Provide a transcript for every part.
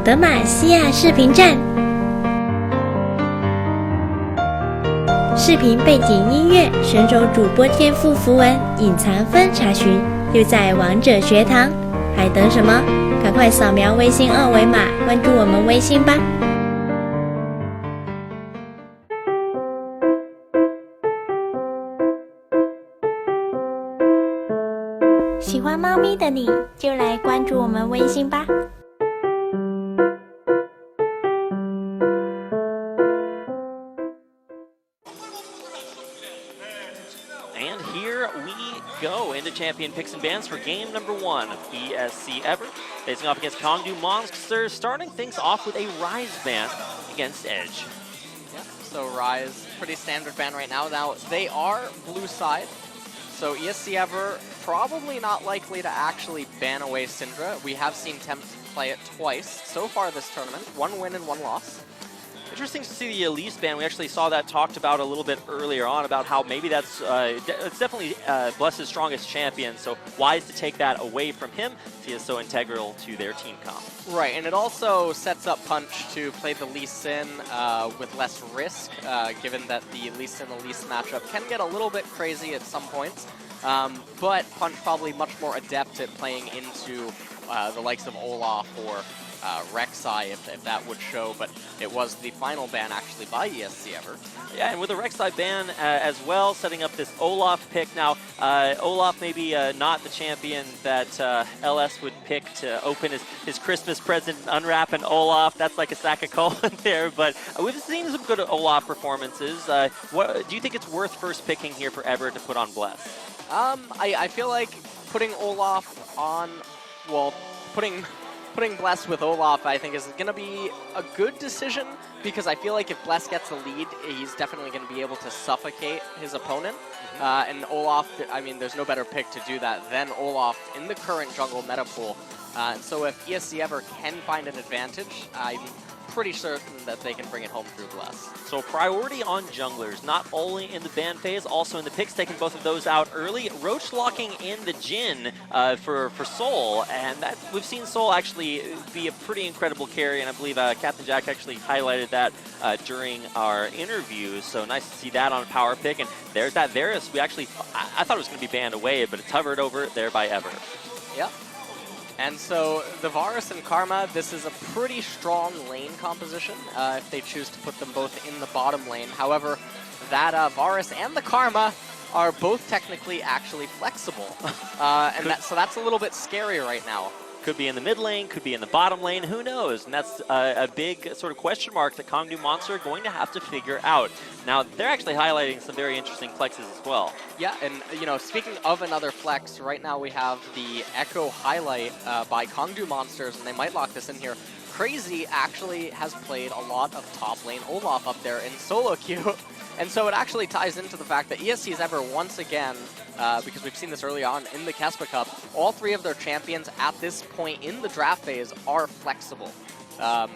德玛西亚视频站，视频背景音乐、选手主播天赋符文、隐藏分查询，就在王者学堂。还等什么？赶快扫描微信二维码，关注我们微信吧！喜欢猫咪的你，就来关注我们微信吧。And here we go into champion picks and bans for game number 1 of ESC Ever. Facing off against Kongdu Monsters, starting things off with a Rise ban against Edge. Yeah, so Rise, pretty standard ban right now. Now, they are blue side, so ESC Ever probably not likely to actually ban away Syndra. We have seen Tempt play it twice so far this tournament, 1 win and 1 loss. Interesting to see the Elise ban. We actually saw that talked about a little bit earlier on about how maybe it's definitely Bless's strongest champion, so wise to take that away from him if he is so integral to their team comp. Right, and it also sets up Punch to play the Lee Sin with less risk, given that the Lee Sin-Elise matchup can get a little bit crazy at some points, but Punch probably much more adept at playing into the likes of Olaf or Rek'Sai, if that would show, but it was the final ban actually by ESC Ever. Yeah, and with the Rek'Sai ban as well, setting up this Olaf pick. Now, Olaf maybe not the champion that LS would pick to open his Christmas present, unwrap an Olaf. That's like a sack of coal in there, but we've seen some good Olaf performances. What do you think it's worth first picking here for Ever to put on Bless? I feel like putting Olaf on, well, putting Bless with Olaf, I think, is going to be a good decision, because I feel like if Bless gets the lead, he's definitely going to be able to suffocate his opponent. And Olaf, I mean, there's no better pick to do that than Olaf in the current jungle meta pool. And so if ESC Ever can find an advantage, I'm pretty certain that they can bring it home through Bless. So priority on junglers, not only in the ban phase, also in the picks, taking both of those out early. Roach locking in the Jhin for Soul, and that we've seen Soul actually be a pretty incredible carry, and I believe Captain Jack actually highlighted that during our interview. So nice to see that on a power pick, and there's that Varus. We actually, I thought it was going to be banned away, but it's hovered over there by Ever. Yep. And so the Varus and Karma, this is a pretty strong lane composition if they choose to put them both in the bottom lane. However, that Varus and the Karma are both technically actually flexible. So that's a little bit scary right now. Could be in the mid lane, could be in the bottom lane, who knows? And that's a big sort of question mark that Kongdu Monster are going to have to figure out. Now, they're actually highlighting some very interesting flexes as well. Yeah, and you know, speaking of another flex, right now we have the Echo highlight by Kongdu Monsters, and they might lock this in here. Crazy actually has played a lot of top lane Olaf up there in solo queue. And so it actually ties into the fact that ESC is Ever once again, because we've seen this early on in the KeSPA Cup, all 3 of their champions at this point in the draft phase are flexible.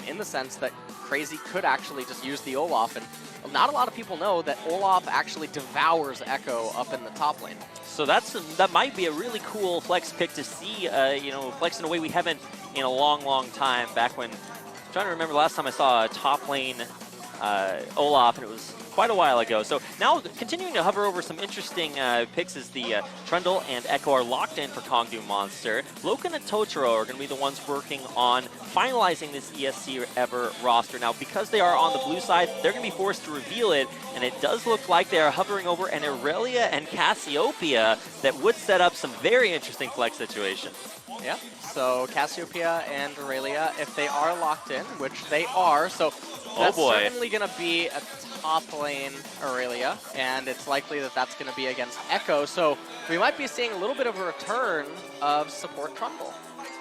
In the sense that Crazy could actually just use the Olaf, and not a lot of people know that Olaf actually devours Echo up in the top lane. So that might be a really cool flex pick to see, you know, flex in a way we haven't in a long time. Back when, I'm trying to remember last time I saw a top lane Olaf, and it was quite a while ago. So now continuing to hover over some interesting picks as the Trundle and Echo are locked in for Kongdu Monster. Loken and Totoro are going to be the ones working on finalizing this ESC Ever roster. Now, because they are on the blue side, they're going to be forced to reveal it, and it does look like they are hovering over an Irelia and Cassiopeia that would set up some very interesting flex situations. Yeah, so Cassiopeia and Irelia, if they are locked in, which they are, so that's certainly going to be a top lane Irelia, and it's likely that that's going to be against Echo, so we might be seeing a little bit of a return of support Trundle.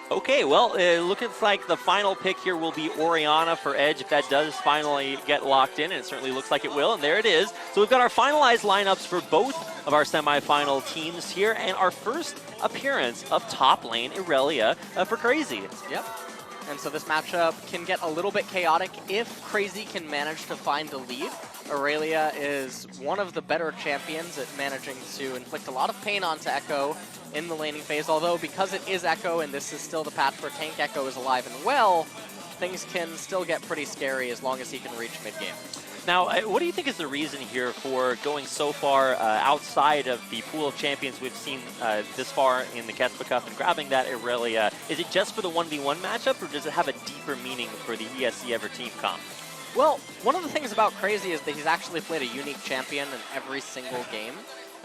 Okay, well, looks like the final pick here will be Orianna for Edge if that does finally get locked in, and it certainly looks like it will, and there it is. So we've got our finalized lineups for both of our semifinal teams here, and our first appearance of top lane Irelia for Crazy. Yep. And so this matchup can get a little bit chaotic if Crazy can manage to find the lead. Irelia is one of the better champions at managing to inflict a lot of pain onto Echo in the laning phase, although because it is Echo and this is still the patch where Tank Echo is alive and well, things can still get pretty scary as long as he can reach mid-game. Now, what do you think is the reason here for going so far outside of the pool of champions we've seen this far in the KeSPA Cup and grabbing that Irelia? Is it just for the 1v1 matchup, or does it have a deeper meaning for the ESC Ever team comp? Well, one of the things about Crazy is that he's actually played a unique champion in every single game.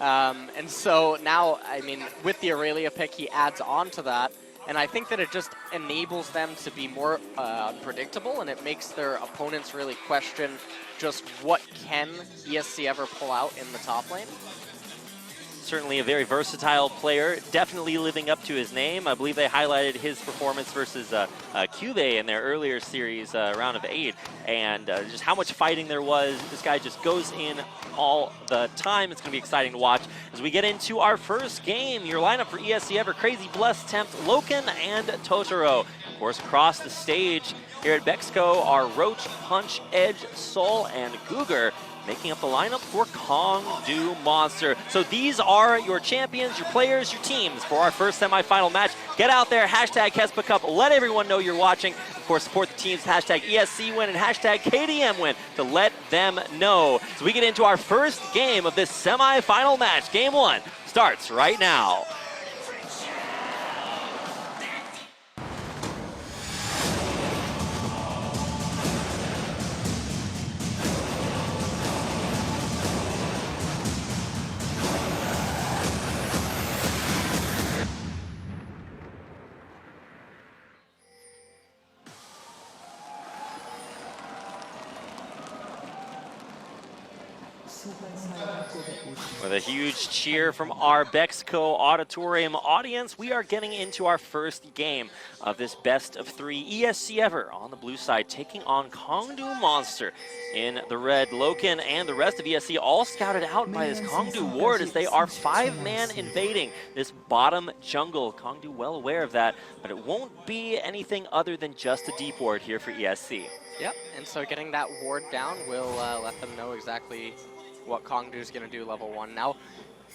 And so now, I mean, with the Irelia pick, he adds on to that. And I think that it just enables them to be more unpredictable, and it makes their opponents really question just what can ESC Ever pull out in the top lane. Certainly a very versatile player, definitely living up to his name. I believe they highlighted his performance versus Cube in their earlier series, round of 8, and just how much fighting there was. This guy just goes in all the time. It's going to be exciting to watch as we get into our first game. Your lineup for ESC Ever: Crazy, Bless, Tempt, Loken, and Totoro. Of course, across the stage here at Bexco are Roach, Punch, Edge, Soul, and Googer, making up the lineup for Kongdu Monster. So these are your champions, your players, your teams for our first semifinal match. Get out there, hashtag KeSPA Cup, let everyone know you're watching. Of course, support the teams, hashtag ESC win and hashtag KDM win to let them know. So we get into our first game of this semifinal match. Game 1 starts right now. With a huge cheer from our Bexco Auditorium audience, we are getting into our first game of this best of 3 ESC Ever. On the blue side, taking on Kongdu Monster. In the red, Loken and the rest of ESC all scouted out by this Kongdu ward as they are 5-man invading this bottom jungle. Kongdu well aware of that, but it won't be anything other than just a deep ward here for ESC. Yep, and so getting that ward down will let them know exactly what Kongdu is going to do level 1. Now,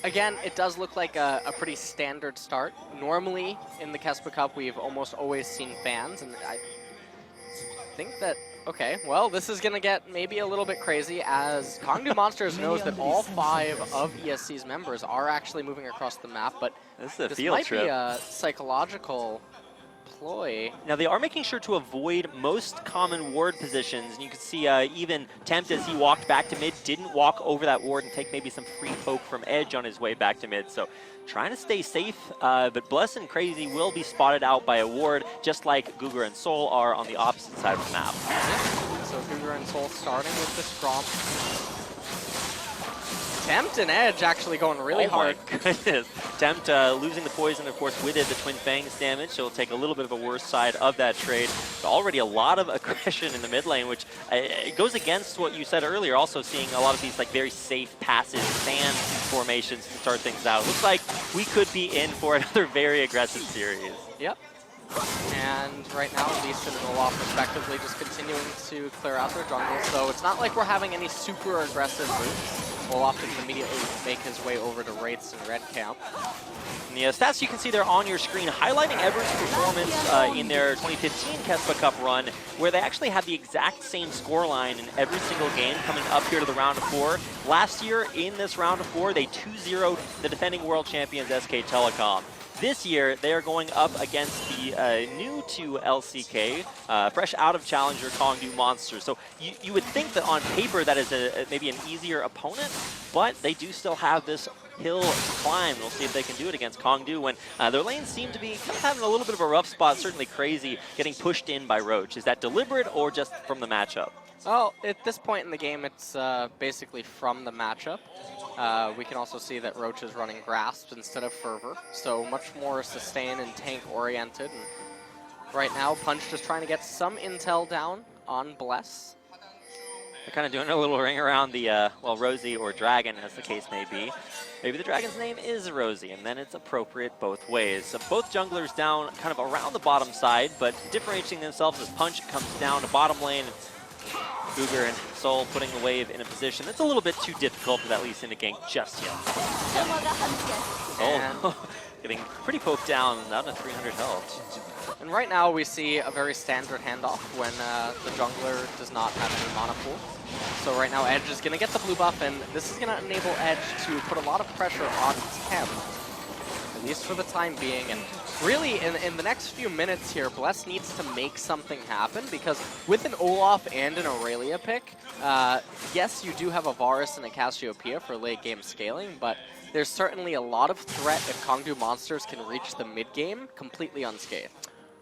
again, it does look like a pretty standard start. Normally, in the KeSPA Cup, we've almost always seen fans, and I think that, okay, well, this is going to get maybe a little bit crazy as Kongdu Monsters knows that all 5 of ESC's members are actually moving across the map, but this is a this field might trip. be a psychological ploy. Now they are making sure to avoid most common ward positions, and you can see even Tempt, as he walked back to mid, didn't walk over that ward and take maybe some free poke from Edge on his way back to mid. So trying to stay safe, but Bless and Crazy will be spotted out by a ward, just like Googer and Soul are on the opposite side of the map. So Googer and Soul starting with this Gromp. Tempt and Edge actually going really hard. Oh my goodness. Tempt losing the poison, of course, with it, the Twin Fangs damage, so he'll take a little bit of a worse side of that trade. But already a lot of aggression in the mid lane, which it goes against what you said earlier, also seeing a lot of these like very safe, passive sand formations to start things out. Looks like we could be in for another very aggressive series. Yep. And right now, Lee Sin and Olaf respectively just continuing to clear out their jungle, so it's not like we're having any super aggressive moves. Olaf can immediately make his way over to Wraiths and Red Camp. And the stats you can see there on your screen highlighting Ever's performance in their 2015 KeSPA Cup run, where they actually had the exact same scoreline in every single game coming up here to the round of 4. Last year in this round of 4, they 2-0'd the defending world champions SK Telecom. This year, they are going up against the new to LCK, fresh out of Challenger Kongdu Monster. So you would think that on paper that is maybe an easier opponent, but they do still have this hill to climb. We'll see if they can do it against Kongdu when their lanes seem to be kind of having a little bit of a rough spot, certainly Crazy, getting pushed in by Roach. Is that deliberate or just from the matchup? Well, at this point in the game, it's basically from the matchup. We can also see that Roach is running Grasp instead of Fervor, so much more sustain and tank oriented. And right now, Punch just trying to get some intel down on Bless. They're kind of doing a little ring around the, well, Rosie or Dragon, as the case may be. Maybe the Dragon's name is Rosie, and then it's appropriate both ways. So both junglers down kind of around the bottom side, but differentiating themselves as Punch comes down to bottom lane. Googer and Soul putting the wave in a position that's a little bit too difficult for that Lee Sin to gank just yet. And Soul getting pretty poked down to 300 health. And right now we see a very standard handoff when the jungler does not have any mana pool. So right now Edge is going to get the blue buff, and this is going to enable Edge to put a lot of pressure on Temp, at least for the time being. And really, in the next few minutes here, Bless needs to make something happen, because with an Olaf and an Aurelia pick, yes, you do have a Varus and a Cassiopeia for late game scaling, but there's certainly a lot of threat if Kongdu Monsters can reach the mid game completely unscathed.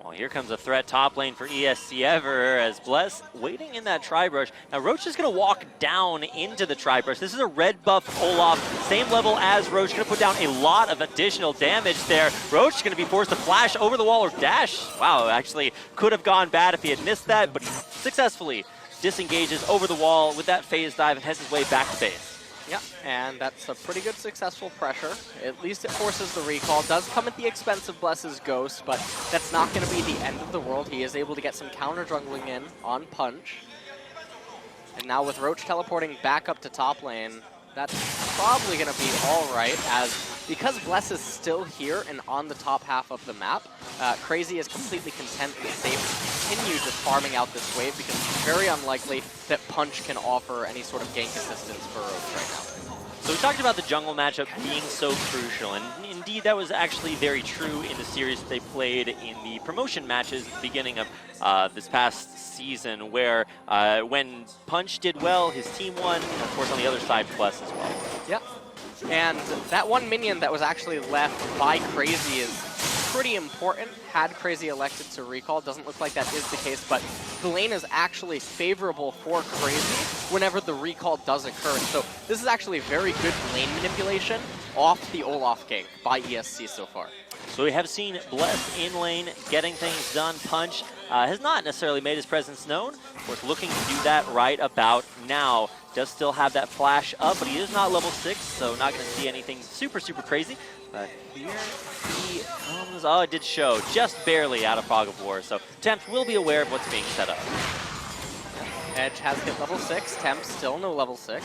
Well, here comes a threat top lane for ESC Ever as Bless waiting in that Tri-Brush. Now Roach is going to walk down into the Tri-Brush. This is a red buff Olaf, same level as Roach, going to put down a lot of additional damage there. Roach is going to be forced to flash over the wall or dash. Wow, actually could have gone bad if he had missed that, but he successfully disengages over the wall with that phase dive and heads his way back to base. Yeah, and that's a pretty good successful pressure. At least it forces the recall. Does come at the expense of Bless's Ghost, but that's not going to be the end of the world. He is able to get some counter jungling in on Punch. And now with Roach teleporting back up to top lane, that's probably going to be all right, as because Bless is still here and on the top half of the map, Crazy is completely content and safe to continue just farming out this wave, because it's very unlikely that Punch can offer any sort of gank assistance for Roach right now. So we talked about the jungle matchup being so crucial, and indeed that was actually very true in the series that they played in the promotion matches at the beginning of this past season, where when Punch did well, his team won, and of course on the other side, Bless as well. Yep. And that one minion that was actually left by Crazy is pretty important. Had Crazy elected to recall, doesn't look like that is the case, but the lane is actually favorable for Crazy whenever the recall does occur. So this is actually very good lane manipulation off the Olaf gank by ESC so far. So we have seen Bless in lane, getting things done. Punch has not necessarily made his presence known. Of course, looking to do that right about now. Does still have that flash up, but he is not level 6, so not going to see anything super, super crazy. But here he comes. Oh, it did show. Just barely out of Fog of War. So Temp will be aware of what's being set up. Edge has hit level 6. Temp still no level 6.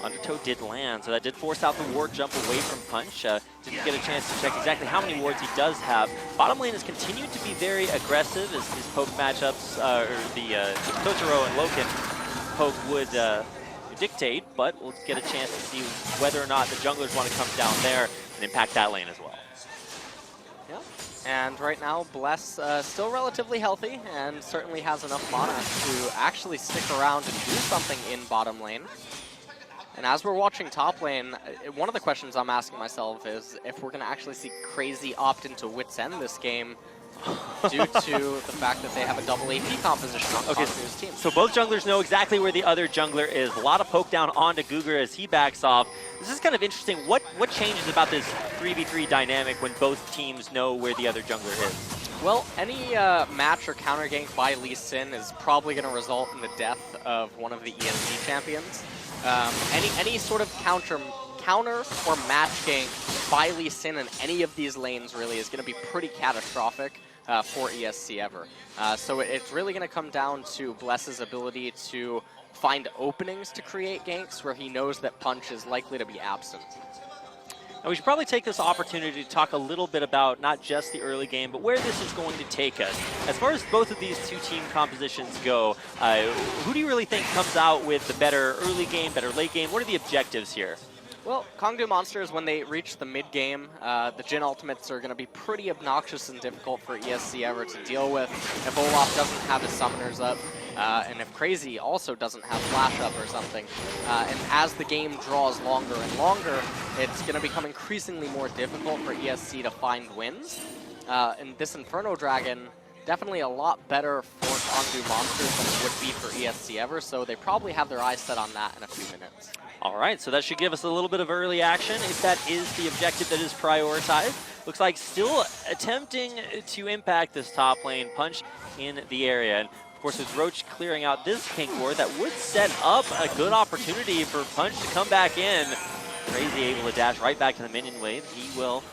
Undertow did land, so that did force out the ward jump away from Punch. Didn't get a chance to check exactly how many wards he does have. Bottom lane has continued to be very aggressive as his poke matchups, or the Totoro and Loken poke would dictate, but we'll get a chance to see whether or not the junglers want to come down there and impact that lane as well. Yeah, and right now Bless still relatively healthy and certainly has enough mana to actually stick around and do something in bottom lane. And as we're watching top lane, one of the questions I'm asking myself is if we're going to actually see Crazy opt into Wit's End this game due to the fact that they have a double AP composition on Conqueror's team. So both junglers know exactly where the other jungler is. A lot of poke down onto Guger as he backs off. This is kind of interesting. What changes about this 3v3 dynamic when both teams know where the other jungler is? Well, any match or counter gank by Lee Sin is probably going to result in the death of one of the ESC champions. Any sort of counter or match gank by Lee Sin in any of these lanes really is going to be pretty catastrophic for ESC Ever. So it's really going to come down to Bless's ability to find openings to create ganks where he knows that Punch is likely to be absent. Now we should probably take this opportunity to talk a little bit about not just the early game, but where this is going to take us. As far as both of these two team compositions go, who do you really think comes out with the better early game, better late game? What are the objectives here? Well, Kongdu Monsters, when they reach the mid-game, the Jhin ultimates are going to be pretty obnoxious and difficult for ESC Ever to deal with if Olaf doesn't have his summoners up, and if Crazy also doesn't have flash up or something. And as the game draws longer and longer, it's going to become increasingly more difficult for ESC to find wins. And this Inferno Dragon, definitely a lot better for Kongdu Monsters than it would be for ESC Ever, so they probably have their eyes set on that in a few minutes. All right, so that should give us a little bit of early action if that is the objective that is prioritized. Looks like still attempting to impact this top lane. Punch in the area. And of course, with Roach clearing out this pink ward, that would set up a good opportunity for Punch to come back in. Crazy able to dash right back to the minion wave. He will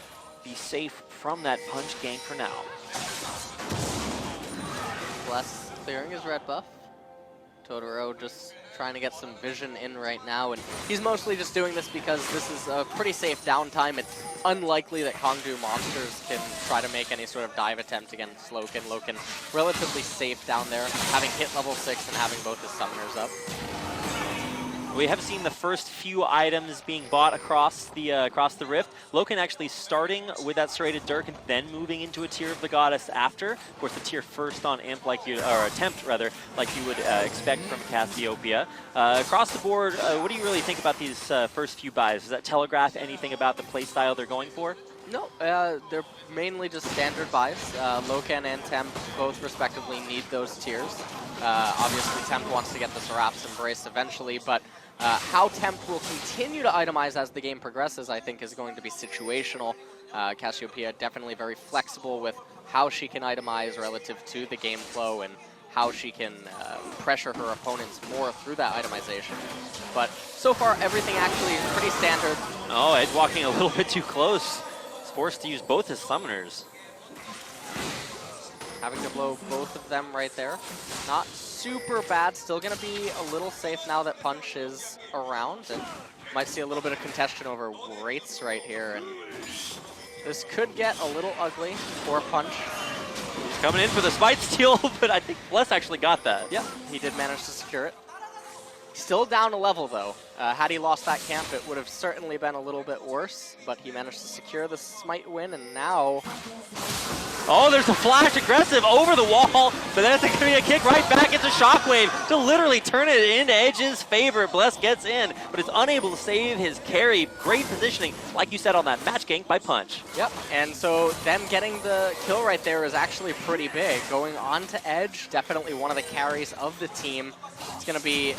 be safe from that Punch gank for now. Bless clearing his red buff. Totoro just trying to get some vision in right now, and he's mostly just doing this because this is a pretty safe downtime. It's unlikely that Kongdu Monsters can try to make any sort of dive attempt against Loken. Loken relatively safe down there, having hit level 6 and having both his summoners up. We have seen the first few items being bought across the rift. Loken actually starting with that serrated dirk and then moving into a tier of the goddess after. Of course, the tier first on imp, attempt rather, like you would expect from Cassiopeia. Across the board, what do you really think about these first few buys? Does that telegraph anything about the playstyle they're going for? No, they're mainly just standard buys. Loken and Temp both respectively need those tiers. Obviously, Temp wants to get the Serap's Embrace eventually, but how Temp will continue to itemize as the game progresses, I think, is going to be situational. Cassiopeia definitely very flexible with how she can itemize relative to the game flow and how she can pressure her opponents more through that itemization. But so far, everything actually is pretty standard. Oh, Ed walking a little bit too close. He's forced to use both his summoners. Having to blow both of them right there. Not super bad. Still going to be a little safe now that Punch is around. And might see a little bit of contention over Wraiths right here. And this could get a little ugly for Punch. He's coming in for the Spite Steal, but I think Bless actually got that. Yep, he did manage to secure it. Still down a level, though. Had he lost that camp, it would have certainly been a little bit worse. But he managed to secure the Smite win, and now... Oh, there's a flash aggressive over the wall, but then it's going to be a kick right back into Shockwave to literally turn it into Edge's favor. Bless gets in, but is unable to save his carry. Great positioning, like you said, on that match gank by Punch. Yep, and so them getting the kill right there is actually pretty big. Going on to Edge, definitely one of the carries of the team. It's going to be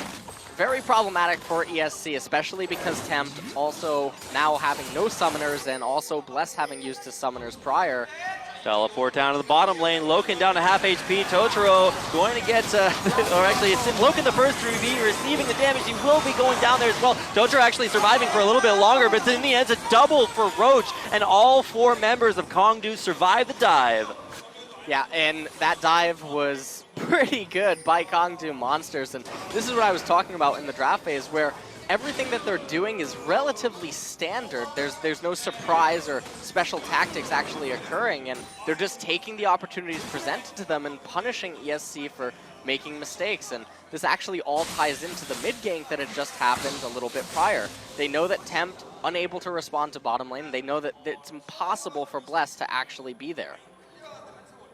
very problematic for ESC, especially because Temp also now having no summoners and also Bless having used his summoners prior. Teleport down to the bottom lane. Loken down to half HP. Totoro going to get, or actually it's Loken the first 3v, receiving the damage. He will be going down there as well. Totoro actually surviving for a little bit longer, but in the end it's a double for Roach, and all 4 members of Kongdu survive the dive. Yeah, and that dive was pretty good by Kongdu Monsters, and this is what I was talking about in the draft phase, where everything that they're doing is relatively standard. There's no surprise or special tactics actually occurring, and they're just taking the opportunities presented to them and punishing ESC for making mistakes. And this actually all ties into the mid gank that had just happened a little bit prior. They know that Temp unable to respond to bottom lane. They know that it's impossible for Bless to actually be there.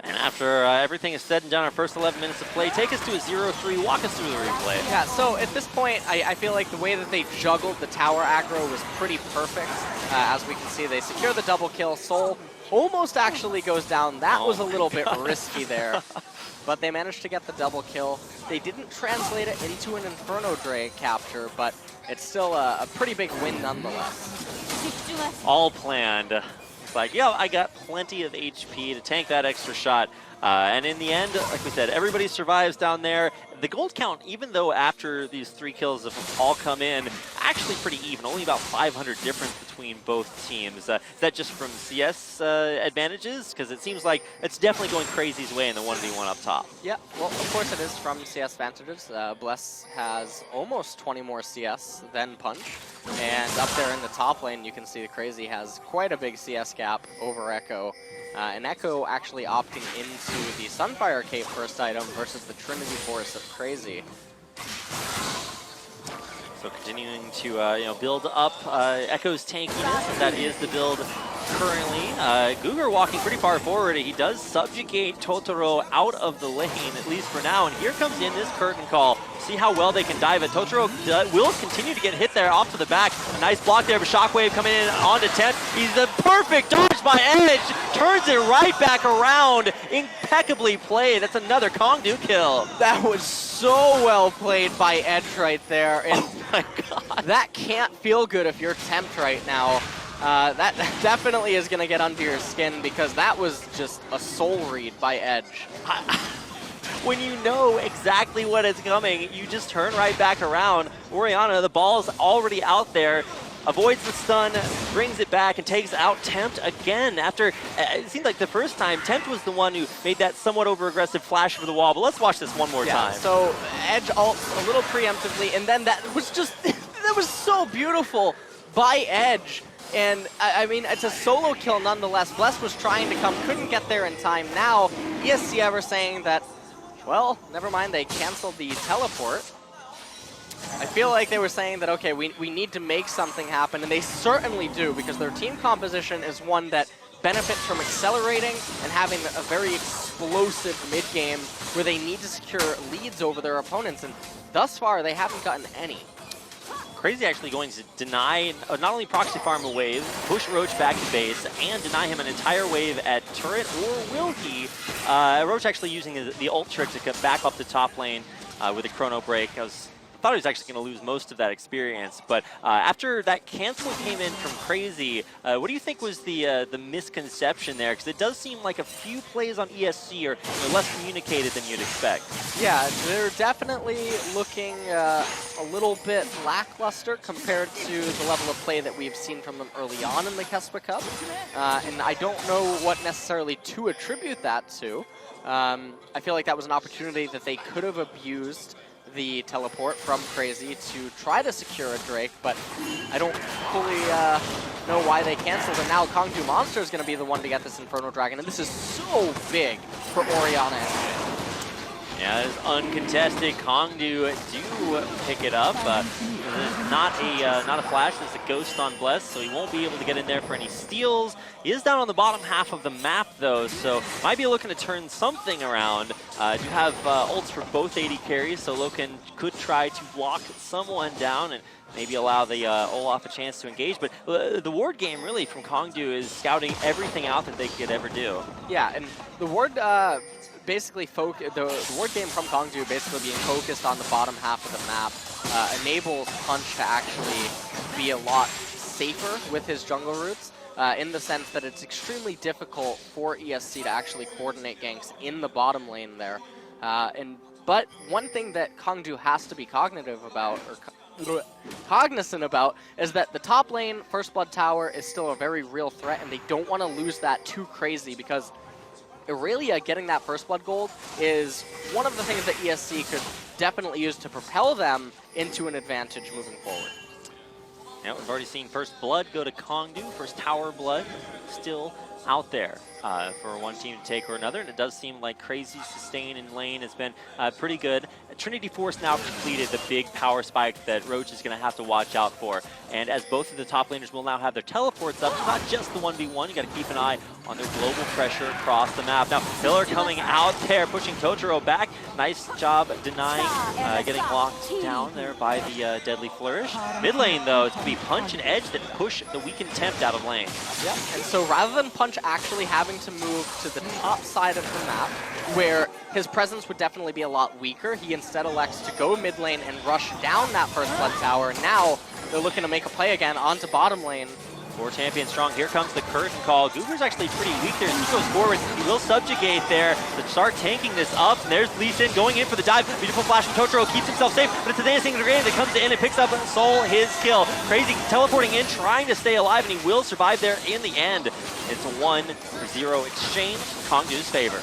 And after everything is said and done, our first 11 minutes of play, take us to a 0-3, walk us through the replay. Yeah, so at this point, I feel like the way that they juggled the tower aggro was pretty perfect. As we can see, they secure the double kill. Soul almost actually goes down. That was a little bit risky there. But they managed to get the double kill. They didn't translate it into an Inferno Drake capture, but it's still a pretty big win nonetheless. All planned. Like, yeah, I got plenty of HP to tank that extra shot. And in the end, like we said, everybody survives down there. The gold count, even though after these 3 kills have all come in, actually pretty even. Only about 500 difference between both teams. Is that just from CS advantages? Because it seems like it's definitely going Crazy's way in the 1v1 up top. Yeah, well, of course it is from CS advantages. Bless has almost 20 more CS than Punch. And up there in the top lane, you can see the Crazy has quite a big CS gap over Echo. And Echo actually opting into the Sunfire Cape first item versus the Trinity Force of Crazy. So continuing to build up Echo's tankiness. That is the build currently. Guger walking pretty far forward. He does subjugate Totoro out of the lane, at least for now. And here comes in this curtain call. See how well they can dive it. Totoro will continue to get hit there off to the back. A nice block there, but Shockwave coming in onto 10. He's the perfect dodge by Edge. Turns it right back around. Impeccably played. That's another Kongdu kill. That was so well played by Edge right there. And oh my god. That can't feel good if you're Tempt right now. That definitely is going to get under your skin because that was just a soul read by Edge. When you know exactly what is coming, you just turn right back around. Oriana, the ball's already out there. avoids the stun, brings it back, and takes out Tempt again after, it seemed like the first time, Tempt was the one who made that somewhat over-aggressive flash over the wall, but let's watch this one more time. So Edge ults a little preemptively, and then that was just, that was so beautiful by Edge. And I mean, it's a solo kill nonetheless. Bless was trying to come, couldn't get there in time. Now, ESC ever saying that, well, never mind, they canceled the teleport. I feel like they were saying that, okay, we need to make something happen, and they certainly do, because their team composition is one that benefits from accelerating and having a very explosive mid-game where they need to secure leads over their opponents, and thus far, they haven't gotten any. KeSPA actually going to deny, not only proxy farm a wave, push Roach back to base, and deny him an entire wave at turret, or will he? Roach actually using the ult trick to get back up the top lane with a chrono break. I thought he was actually going to lose most of that experience, but after that cancel came in from KeSPA, what do you think was the misconception there? Because it does seem like a few plays on ESC are less communicated than you'd expect. Yeah, they're definitely looking a little bit lackluster compared to the level of play that we've seen from them early on in the KeSPA Cup, and I don't know what necessarily to attribute that to. I feel like that was an opportunity that they could have abused the teleport from KeSPA to try to secure a Drake, but I don't fully know why they canceled. And now Kongdu Monster is going to be the one to get this Inferno Dragon, and this is so big for Orianna. Yeah, it's uncontested. Kongdu do pick it up. Not a flash. There's a ghost on Bless, so he won't be able to get in there for any steals. He is down on the bottom half of the map, though, so might be looking to turn something around. Do have ults for both AD carries, so Loken could try to block someone down and maybe allow the Olaf a chance to engage. But the ward game, really, from Kongdu is scouting everything out that they could ever do. Yeah, and the ward basically the ward game from Kongdu basically being focused on the bottom half of the map enables Punch to actually be a lot safer with his jungle roots, in the sense that it's extremely difficult for ESC to actually coordinate ganks in the bottom lane there. But one thing that Kongdu has to be cognizant about is that the top lane First Blood Tower is still a very real threat, and they don't want to lose that too crazy, because Aurelia getting that First Blood gold is one of the things that ESC could definitely use to propel them into an advantage moving forward. Yeah, we've already seen First Blood go to Kongdu, First Tower Blood still out there for one team to take or another, and it does seem like KeSPA's sustain in lane has been pretty good. Trinity Force now completed the big power spike that Roach is going to have to watch out for, and as both of the top laners will now have their teleports up, it's not just the 1v1, you got to keep an eye on their global pressure across the map. Now, Pillar coming out there, pushing Totoro back. Nice job denying, getting locked down there by the Deadly Flourish. Mid lane, though, it's going to be Punch and Edge that push the weakened Tempt out of lane. Yeah, and so rather than Punch actually having to move to the top side of the map, where his presence would definitely be a lot weaker, he instead elects to go mid lane and rush down that First Blood Tower. Now they're looking to make a play again onto bottom lane. 4 champions strong. Here comes the curtain call. Guger's actually pretty weak there. He goes forward. He will subjugate there to start tanking this up. And there's Lee Sin going in for the dive. Beautiful flash from Totoro. Keeps himself safe. But it's a dancing grenade that comes in and picks up Soul his kill. KeSPA teleporting in, trying to stay alive, and he will survive there in the end. It's a 1-0 exchange. Kongdu's favor.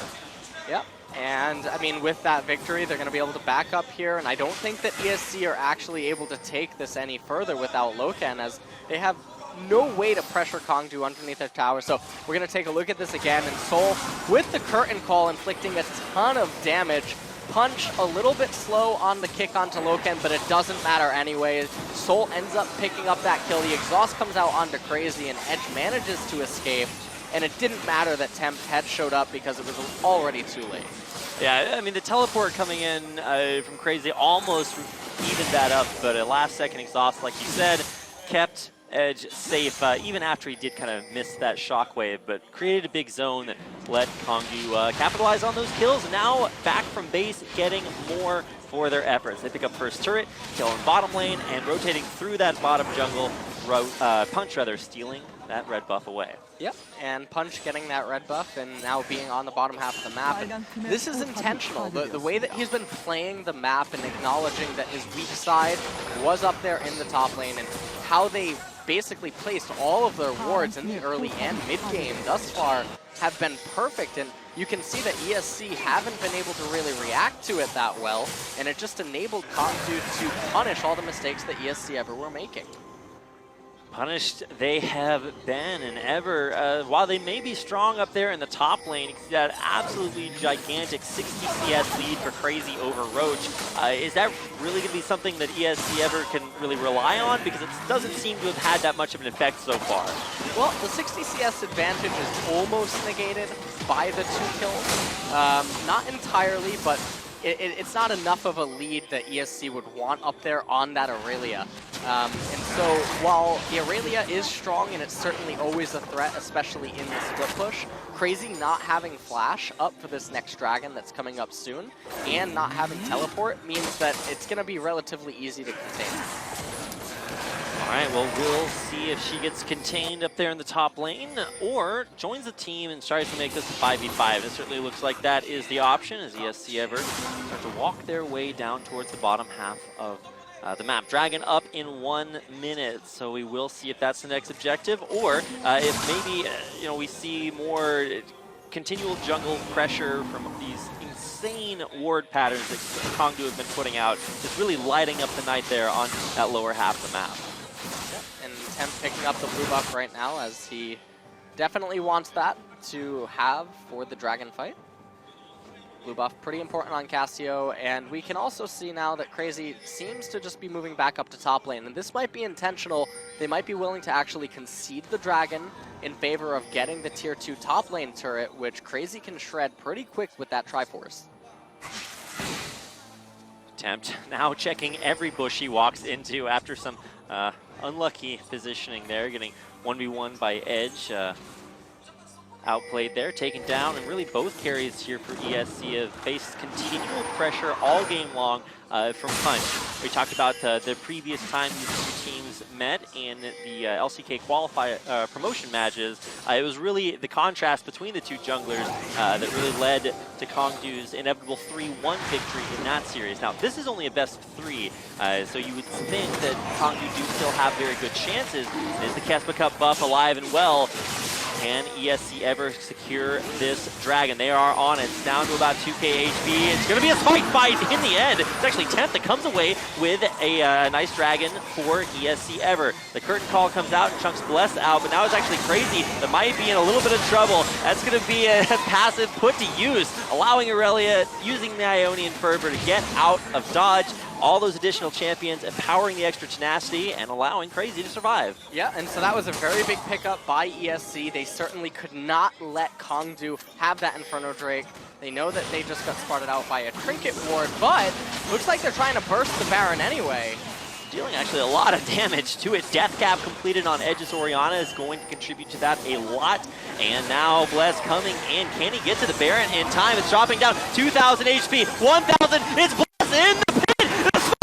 Yep. And, I mean, with that victory, they're going to be able to back up here. And I don't think that ESC are actually able to take this any further without Loken, as they have no way to pressure Kongdu underneath their tower. So we're going to take a look at this again. And Soul, with the curtain call, inflicting a ton of damage. Punch a little bit slow on the kick onto Loken, but it doesn't matter anyway. Soul ends up picking up that kill. The exhaust comes out onto KeSPA, and Edge manages to escape. And it didn't matter that Tempt had showed up because it was already too late. Yeah, I mean, the teleport coming in from KeSPA almost evened that up, but a last-second exhaust, like you said, kept Edge safe, even after he did kind of miss that shockwave, but created a big zone that let Kongdu capitalize on those kills. And now back from base, getting more for their efforts. They pick up first turret, killing bottom lane, and rotating through that bottom jungle, Punch rather, stealing that red buff away. Yep, and Punch getting that red buff and now being on the bottom half of the map. And this is intentional. The way that he's been playing the map and acknowledging that his weak side was up there in the top lane, and how they basically placed all of their wards in the early and mid game thus far have been perfect, and you can see that ESC haven't been able to really react to it that well, and it just enabled Kongdu to punish all the mistakes that ESC ever were making. Punished they have been, and ever, while they may be strong up there in the top lane, you can see that absolutely gigantic 60 CS lead for Crazy over Roach. Is that really going to be something that ESC ever can really rely on? Because it doesn't seem to have had that much of an effect so far. Well, the 60 CS advantage is almost negated by the 2 kills. Not entirely, but it's not enough of a lead that ESC would want up there on that Aurelia. And so while the Aurelia is strong and it's certainly always a threat, especially in the split push, Crazy not having Flash up for this next Dragon that's coming up soon and not having Teleport means that it's going to be relatively easy to contain. All right, well, we'll see if she gets contained up there in the top lane or joins the team and tries to make this a 5v5. It certainly looks like that is the option as ESC ever start to walk their way down towards the bottom half of the map. Dragon up in 1 minute, so we will see if that's the next objective, or if maybe we see more continual jungle pressure from these insane ward patterns that Kongdu have been putting out, just really lighting up the night there on that lower half of the map. And Temp picking up the blue buff right now, as he definitely wants that to have for the Dragon fight. Blue buff pretty important on Cassio, and we can also see now that Crazy seems to just be moving back up to top lane, and this might be intentional. They might be willing to actually concede the Dragon in favor of getting the tier 2 top lane turret, which Crazy can shred pretty quick with that Triforce. Tempt now checking every bush he walks into after some unlucky positioning there, getting 1v1 by Edge. Outplayed there, taken down, and really both carries here for ESC have faced continual pressure all game long from Punch. We talked about the previous time these two teams met in the LCK promotion matches. It was really the contrast between the two junglers that really led to Kongdu's inevitable 3-1 victory in that series. Now, this is only a best of 3, so you would think that Kongdu do still have very good chances. Is the KeSPA Cup buff alive and well? Can ESC ever secure this Dragon? They are on it. It's down to about 2k HP. It's going to be a spike fight in the end. It's actually Tempt that comes away with a nice Dragon for ESC ever. The curtain call comes out and chunks Bless out, but now it's actually Crazy that might be in a little bit of trouble. That's going to be a passive put to use, allowing Aurelia using the Ionian Fervor to get out of dodge. All those additional champions empowering the extra tenacity and allowing Crazy to survive. Yeah, and so that was a very big pickup by ESC. They certainly could not let Kongdu have that Inferno Drake. They know that they just got started out by a Trinket Ward, but looks like they're trying to burst the Baron anyway. Dealing actually a lot of damage to it. Death Cap completed on Edge's Orianna is going to contribute to that a lot. And now Bless coming in. Can he get to the Baron in time? It's dropping down 2,000 HP, 1,000. It's Bless in the pit.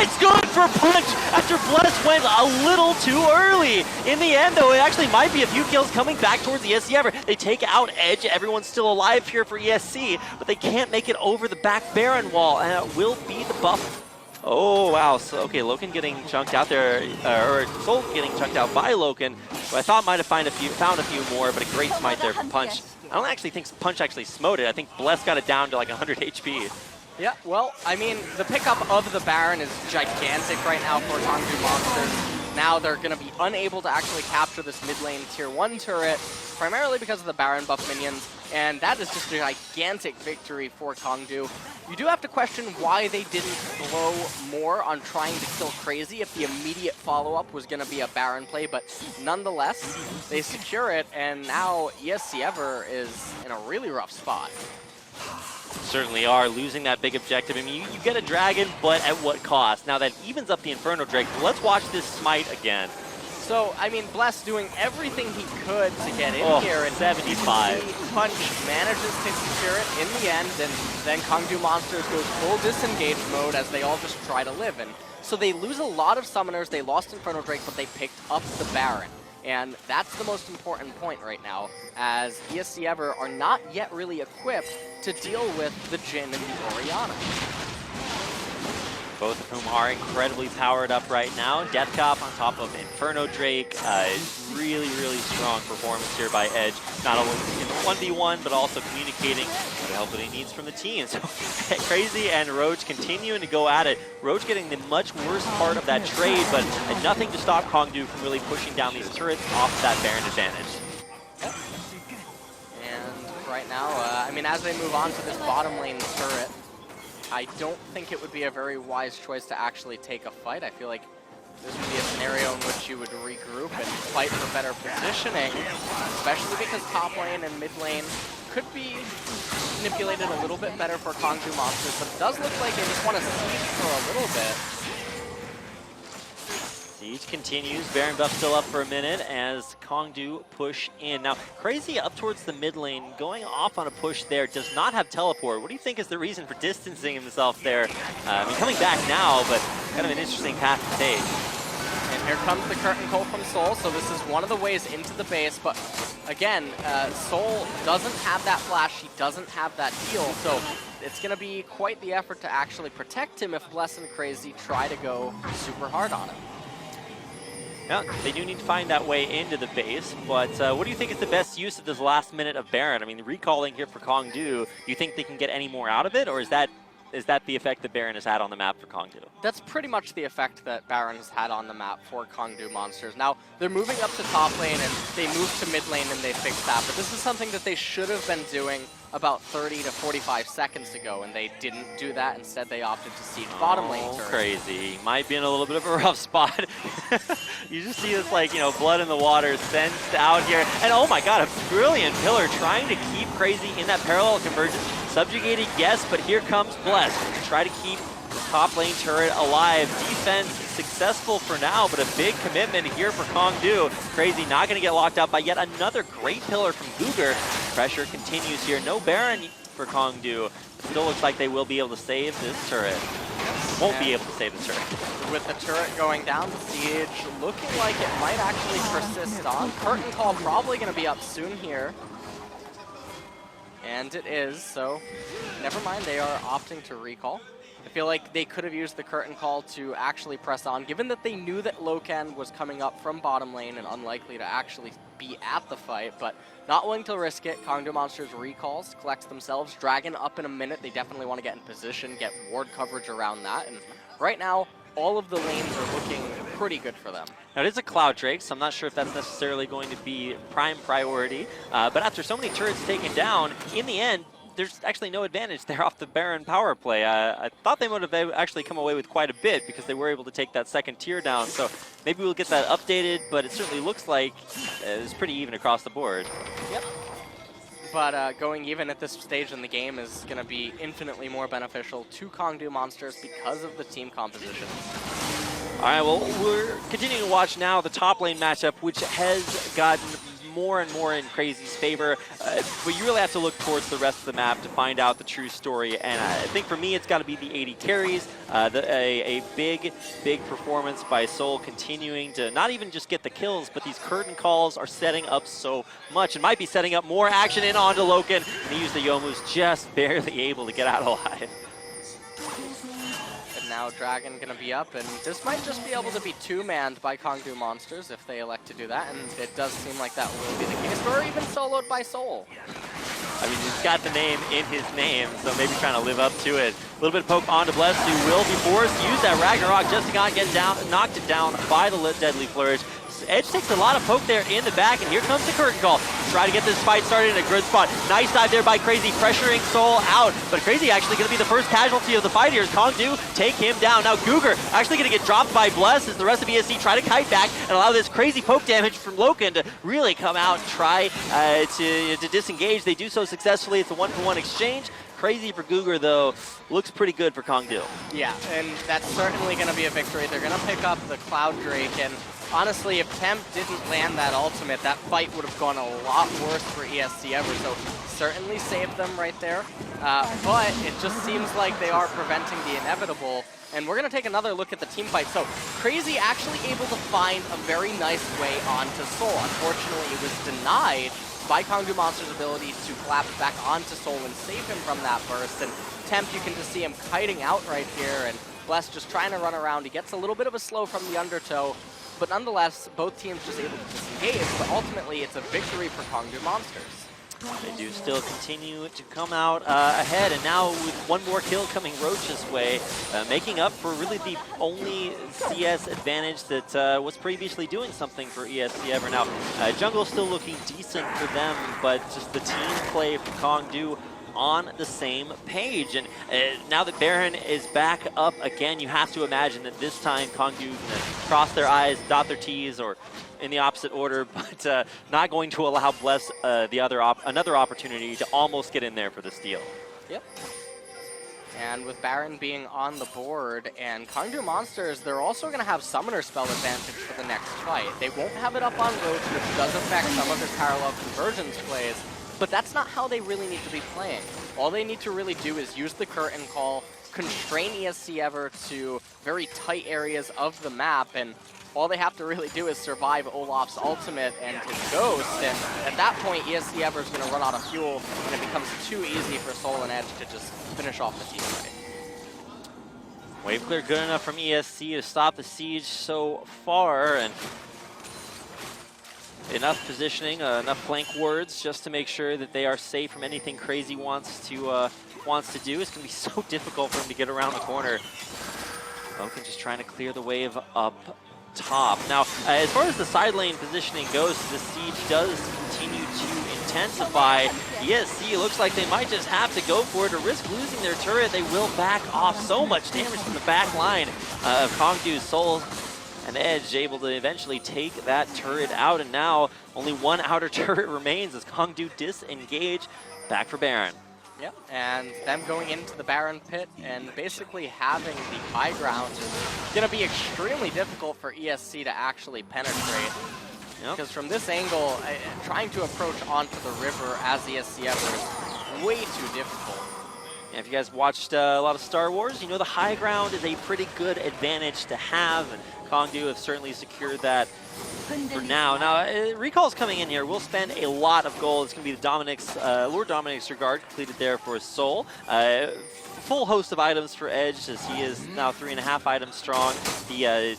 It's good for Punch after Bless went a little too early. In the end, though, it actually might be a few kills coming back towards the ESC ever. They take out Edge. Everyone's still alive here for ESC, but they can't make it over the back Baron wall, and it will be the buff. Oh, wow. So, okay, Loken getting chunked out there, or Soul getting chunked out by Loken, who I thought might have found a few more, but a great smite there from Punch. I don't actually think Punch actually smote it. I think Bless got it down to like 100 HP. Yeah, well, I mean, the pickup of the Baron is gigantic right now for Kongdu Monsters. Now they're going to be unable to actually capture this mid lane tier 1 turret, primarily because of the Baron buff minions, and that is just a gigantic victory for Kongdu. You do have to question why they didn't throw more on trying to kill Crazy if the immediate follow-up was going to be a Baron play, but nonetheless, they secure it, and now ESC Ever is in a really rough spot. Certainly are, losing that big objective. I mean, you get a Dragon, but at what cost? Now that evens up the Inferno Drake. Let's watch this smite again. So, I mean, Bless doing everything he could to get in here, and 75. Punch manages to secure it in the end, and then Kongdu Monsters goes full disengage mode as they all just try to live. And so they lose a lot of summoners. They lost Inferno Drake, but they picked up the Baron. And that's the most important point right now, as ESC Ever are not yet really equipped to deal with the Jhin and the Orianna. both of whom are incredibly powered up right now. Death Cop on top of Inferno Drake. Really, really strong performance here by Edge. Not only in the 1v1, but also communicating the help that he needs from the team. So Crazy and Roach continuing to go at it. Roach getting the much worse part of that trade, but nothing to stop Kongdu from really pushing down these turrets off that Baron advantage. And right now, I mean, as they move on to this bottom lane turret, I don't think it would be a very wise choice to actually take a fight. I feel like this would be a scenario in which you would regroup and fight for better positioning, especially because top lane and mid lane could be manipulated a little bit better for Kongdu Monsters, but it does look like they just want to siege for a little bit. Siege continues. Baron buff still up for a minute as Kongdu push in. Now, Crazy up towards the mid lane, going off on a push there, does not have teleport. What do you think is the reason for distancing himself there? I mean, coming back now, but kind of an interesting path to take. And here comes the curtain call from Soul, so this is one of the ways into the base, but again, Soul doesn't have that flash, he doesn't have that heal, so it's going to be quite the effort to actually protect him if Bless and Crazy try to go super hard on him. Yeah, they do need to find that way into the base, but what do you think is the best use of this last minute of Baron? I mean, recalling here for Kongdu, do you think they can get any more out of it, or is that the effect that Baron has had on the map for Kongdu? That's pretty much the effect that Baron has had on the map for Kongdu Monsters. Now, they're moving up to top lane, and they moved to mid lane, and they fixed that, but this is something that they should have been doing about 30 to 45 seconds ago, and they didn't do that. Instead, they opted to siege bottom lane turret. Crazy. Might be in a little bit of a rough spot. You just see this, like, you know, blood in the water sensed out here. And oh my god, a brilliant pillar trying to keep Crazy in that parallel convergence. Subjugated, yes, but here comes Bless to try to keep the top lane turret alive. Defense successful for now, but a big commitment here for Kongdu. Crazy not going to get locked out by yet another great pillar from Guger. Pressure continues here. No Baron for Kongdu. Still looks like they will be able to save this turret. Won't be able to save the turret. With the turret going down, the siege looking like it might actually persist on. Curtain call probably going to be up soon here. And it is, so never mind, they are opting to recall. I feel like they could have used the curtain call to actually press on, given that they knew that Loken was coming up from bottom lane and unlikely to actually be at the fight, but not willing to risk it. Kongdu Monsters recalls, collects themselves. Dragon up in a minute. They definitely want to get in position, get ward coverage around that, and right now, all of the lanes are looking pretty good for them. Now, it is a Cloud Drake, so I'm not sure if that's necessarily going to be prime priority, but after so many turrets taken down, in the end, there's actually no advantage there off the Baron power play. I thought they would have actually come away with quite a bit because they were able to take that second tier down, so maybe we'll get that updated, but it certainly looks like it's pretty even across the board. Yep. But going even at this stage in the game is going to be infinitely more beneficial to Kongdu Monsters because of the team composition. All right, well, we're continuing to watch now the top lane matchup, which has gotten more and more in Crazy's favor, but you really have to look towards the rest of the map to find out the true story, and I think for me it's got to be the 80 carries, a big performance by Soul, continuing to not even just get the kills, but these curtain calls are setting up so much and might be setting up more action in onto Loken, and he used the Youmu's just barely able to get out alive. Now Dragon going to be up, and this might just be able to be two-manned by Kongdu Monsters if they elect to do that, and it does seem like that will be the case, or even soloed by Soul. I mean, he's got the name in his name, so maybe trying to live up to it. A little bit of poke onto Bless, who will be forced to use that Ragnarok just to not get down, knocked it down by the Deadly Flourish. Edge takes a lot of poke there in the back, and here comes the curtain call. Try to get this fight started in a good spot. Nice dive there by Crazy, pressuring Soul out, but Crazy actually going to be the first casualty of the fight here as Kongdu take him down. Now Guger actually going to get dropped by Bless as the rest of ESC try to kite back and allow this crazy poke damage from Loken to really come out and try to disengage. They do so successfully. It's a 1-for-1 exchange. Crazy for Guger, though, looks pretty good for Kongdu. Yeah, and that's certainly going to be a victory. They're going to pick up the Cloud Drake, and honestly, if Temp didn't land that ultimate, that fight would have gone a lot worse for ESC ever, so certainly saved them right there. But it just seems like they are preventing the inevitable, and we're going to take another look at the team fight. So Crazy actually able to find a very nice way onto Soul. Unfortunately, it was denied by Kongdu Monster's ability to collapse back onto Soul and save him from that burst. And Temp, you can just see him kiting out right here, and Bless just trying to run around. He gets a little bit of a slow from the undertow, but nonetheless, both teams just able to disengage, but ultimately it's a victory for Kongdu Monsters. They do still continue to come out ahead, and now with one more kill coming Roach's way, making up for really the only CS advantage that was previously doing something for ESC Ever. Now, jungle still looking decent for them, but just the team play from Kongdu on the same page. And now that Baron is back up again, you have to imagine that this time Kongdu gonna cross their I's, dot their T's, or in the opposite order, but not going to allow Bless another opportunity to almost get in there for the steal. Yep. And with Baron being on the board and Kongdu Monsters, they're also going to have Summoner Spell advantage for the next fight. They won't have it up on Roach, which does affect some of their parallel convergence plays, but that's not how they really need to be playing. All they need to really do is use the curtain call, constrain ESC Ever to very tight areas of the map, and all they have to really do is survive Olaf's ultimate and his ghost, and at that point ESC Ever is going to run out of fuel, and it becomes too easy for Soul and Edge to just finish off the team fight. Wave clear good enough from ESC to stop the siege so far, and enough positioning, enough flank wards just to make sure that they are safe from anything Crazy wants to do. It's going to be so difficult for him to get around the corner. Loken just trying to clear the wave up top. Now, as far as the side lane positioning goes, the siege does continue to intensify. ESC looks like they might just have to go for it or risk losing their turret. They will back off. So much damage from the back line of Kongdu's Soul and Edge, able to eventually take that turret out, and now only one outer turret remains as Kongdu disengage. Back for Baron. Yep, and them going into the Baron pit and basically having the high ground is going to be extremely difficult for ESC to actually penetrate. Yep. Because from this angle, trying to approach onto the river as ESC Ever is way too difficult. And if you guys watched a lot of Star Wars, you know the high ground is a pretty good advantage to have, and Kongdu have certainly secured that for now. Now, Recall's coming in here. We'll spend a lot of gold. It's going to be the Dominic's, Lord Dominic's Regard completed there for his Soul. Full host of items for Edge, as he is now 3.5 items strong. The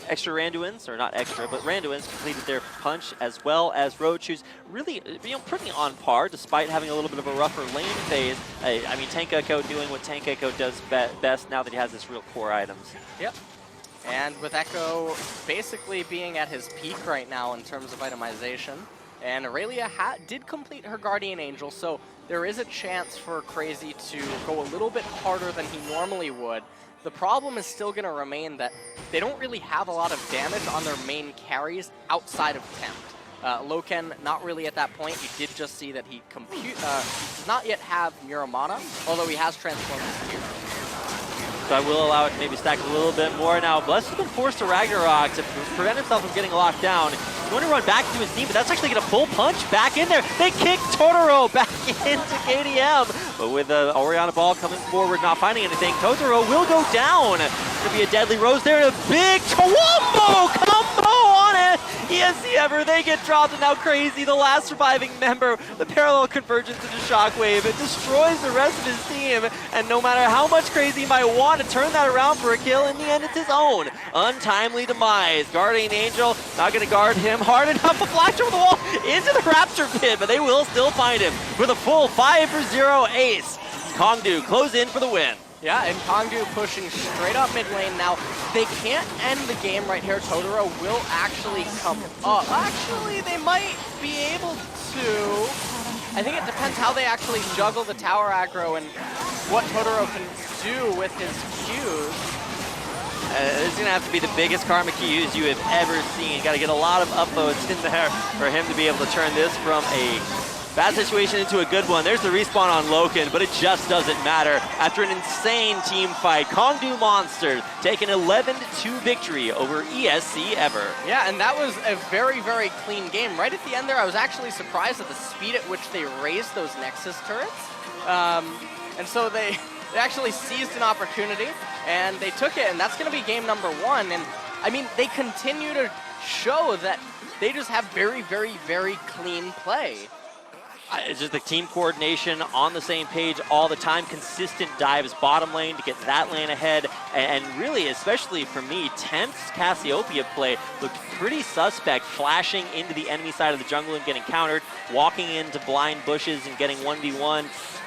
extra Randuins, or not extra, but Randuins completed their Punch, as well as Roach, who's really, pretty on par, despite having a little bit of a rougher lane phase. I mean, Tank Echo doing what Tank Echo does best now that he has his real core items. Yep. And with Echo basically being at his peak right now in terms of itemization, and Aurelia did complete her Guardian Angel, so there is a chance for Crazy to go a little bit harder than he normally would. The problem is still going to remain that they don't really have a lot of damage on their main carries outside of Tempt. Loken, not really at that point. You did just see that he does not yet have Muramana, although he has transformed his gear. So I will allow it to maybe stack a little bit more now. Bless has been forced to Ragnarok to prevent himself from getting locked down. He's going to run back into his team, but that's actually going to full punch back in there. They kick Totoro back into KDM. But with Oriana Ball coming forward, not finding anything, Totoro will go down. It's going to be a deadly rose there and a big Tawombo combo on it. ESC Ever, they get dropped, and now Crazy, the last surviving member, the parallel convergence into Shockwave. It destroys the rest of his team, and no matter how much Crazy might want to turn that around for a kill, in the end it's his own untimely demise. Guardian Angel not going to guard him hard enough. A flash over the wall into the Rapture pit, but they will still find him with a full 5-for-0 ace. Kongdu close in for the win. Yeah, and Kongdu pushing straight up mid lane. Now, they can't end the game right here. Totoro will actually come up. Actually, they might be able to. I think it depends how they actually juggle the tower aggro and what Totoro can do with his Qs. This is going to have to be the biggest Karma Qs you have ever seen. Got to get a lot of upvotes in there for him to be able to turn this from a bad situation into a good one. There's the respawn on Loken, but it just doesn't matter. After an insane team fight, Kongdu Monsters take an 11-2 victory over ESC Ever. Yeah, and that was a very, very clean game. Right at the end there, I was actually surprised at the speed at which they raised those Nexus turrets. And so they actually seized an opportunity, and they took it, and that's going to be game number 1. And, I mean, they continue to show that they just have very, very, very clean play. It's just the team coordination on the same page all the time, consistent dives bottom lane to get that lane ahead, and really, especially for me, tense Cassiopeia play looked pretty suspect, flashing into the enemy side of the jungle and getting countered, walking into blind bushes and getting 1v1.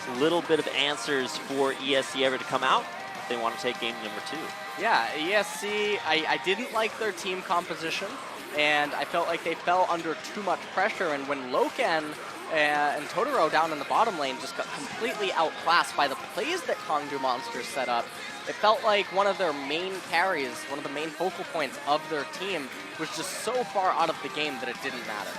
A little bit of answers for ESC ever to come out if they want to take game number 2. Yeah, ESC, I didn't like their team composition, and I felt like they fell under too much pressure, and when Loken and Totoro down in the bottom lane just got completely outclassed by the plays that Kongdu Monsters set up, it felt like one of their main carries, one of the main focal points of their team was just so far out of the game that it didn't matter.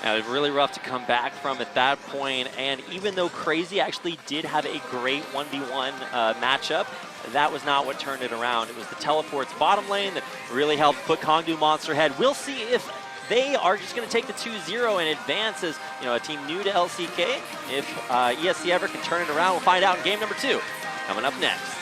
It was really rough to come back from at that point, and even though Crazy actually did have a great 1v1 matchup, that was not what turned it around. It was the teleports bottom lane that really helped put Kongdu Monster ahead. We'll see if they are just going to take the 2-0 and advance as a team new to LCK. If ESC ever can turn it around, we'll find out in game number 2 coming up next.